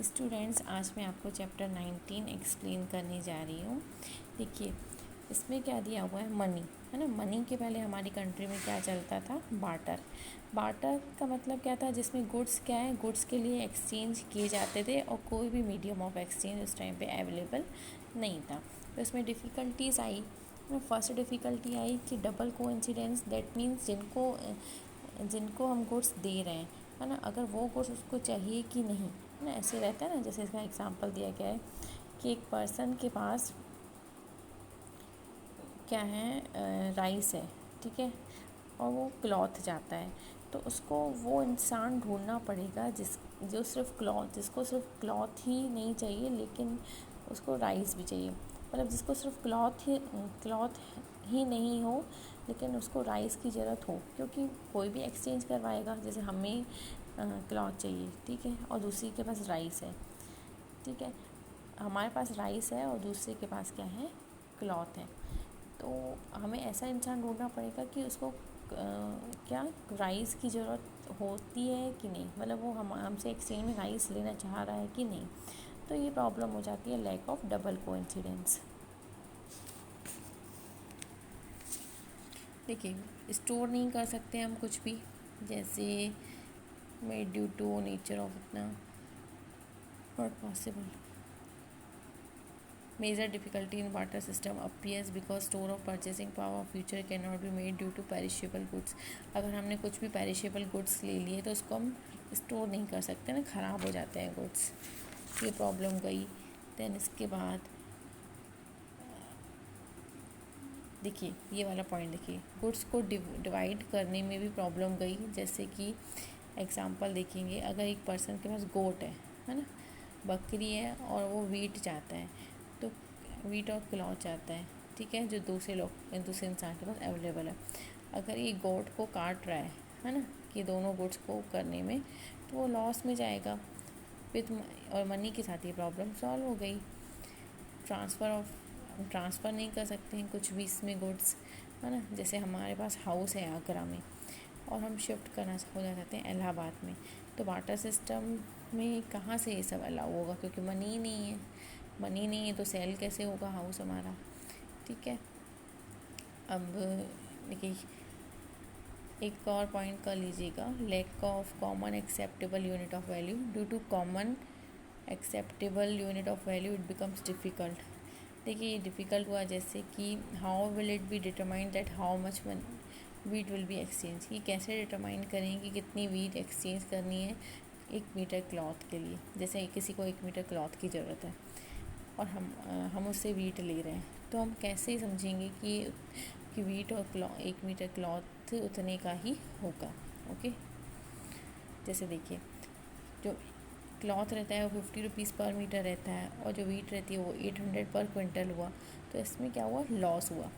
Students, आज मैं आपको चैप्टर 19 एक्सप्लेन करने जा रही हूँ। देखिए, इसमें क्या दिया हुआ है, मनी है ना। मनी के पहले हमारी कंट्री में क्या चलता था, बार्टर। बार्टर का मतलब क्या था, जिसमें गुड्स क्या है, गुड्स के लिए एक्सचेंज किए जाते थे और कोई भी मीडियम ऑफ एक्सचेंज उस टाइम पे अवेलेबल नहीं था। तो इसमें डिफ़िकल्टीज़ आई। फर्स्ट डिफ़िकल्टी आई कि डबल कोइंसिडेंस, दैट मीन्स जिनको हम गुड्स दे रहे हैं, है ना, अगर वो गुड्स उसको चाहिए कि नहीं, है ना। ऐसे रहता है ना, जैसे इसका एग्जांपल दिया गया है कि एक पर्सन के पास क्या है, राइस है, ठीक है, और वो क्लॉथ चाहता है, तो उसको वो इंसान ढूंढना पड़ेगा जिसको सिर्फ क्लॉथ ही नहीं चाहिए, लेकिन उसको राइस भी चाहिए। मतलब जिसको सिर्फ क्लॉथ ही नहीं हो, लेकिन उसको राइस की ज़रूरत हो, क्योंकि कोई भी एक्सचेंज करवाएगा। जैसे हमें क्लॉथ चाहिए, ठीक है, और दूसरी के पास राइस है, ठीक है। हमारे पास राइस है और दूसरे के पास क्या है, क्लॉथ है। तो हमें ऐसा इंसान ढूंढना पड़ेगा कि उसको क्या राइस की ज़रूरत होती है कि नहीं, मतलब वो हमसे एक्सचेंज में राइस लेना चाह रहा है कि नहीं। तो ये प्रॉब्लम हो जाती है, लैक ऑफ डबल कोइंसिडेंस। देखिए, स्टोर नहीं कर सकते हम कुछ भी, जैसे made due to nature of इतना not possible. Major difficulty in barter system appears because store of purchasing power of future cannot be made due to perishable goods। अगर हमने कुछ भी perishable goods ले लिए तो उसको हम स्टोर नहीं कर सकते ना, ख़राब हो जाते हैं गुड्स। ये प्रॉब्लम गई। देन इसके बाद देखिए, ये वाला पॉइंट देखिए, गुड्स को डिवाइड करने में भी प्रॉब्लम गई। जैसे कि एग्जांपल देखेंगे, अगर एक पर्सन के पास गोट है ना, बकरी है, और वो वीट चाहता है, तो वीट और क्लॉथ चाहता है, ठीक है, जो दूसरे इंसान के पास अवेलेबल है। अगर ये गोट को काट रहा है ना, कि दोनों गुड्स को करने में, तो वो लॉस में जाएगा विथ, और मनी के साथ ये प्रॉब्लम सॉल्व हो गई। ट्रांसफ़र नहीं कर सकते हैं कुछ भी इसमें गुड्स, है ना। जैसे हमारे पास हाउस है आगरा में और हम शिफ्ट करना हो चाहते हैं इलाहाबाद में, तो बार्टर सिस्टम में कहाँ से ये सब अलाउ होगा, क्योंकि मनी नहीं है तो सेल कैसे होगा हाउस हमारा, ठीक है। अब देखिए, एक और पॉइंट कर लीजिएगा, lack of common acceptable unit of value. Due to common acceptable unit of value it becomes difficult. देखिए, ये डिफ़िकल्ट हुआ, जैसे कि how will it be determine that how much wheat will be exchange. ये कैसे determine करें कि कितनी वीट एक्सचेंज करनी है 1 मीटर क्लॉथ के लिए। जैसे किसी को 1 मीटर क्लॉथ की ज़रूरत है और हम उससे वीट ले रहे हैं, तो हम कैसे समझेंगे कि वीट और 1 मीटर क्लॉथ उतने का ही होगा। ओके, जैसे देखिए, जो क्लॉथ रहता है वो 50 रुपीज़ पर मीटर रहता है, और जो वीट रहती है वो 800 पर क्विंटल हुआ। तो इसमें क्या हुआ, लॉस हुआ,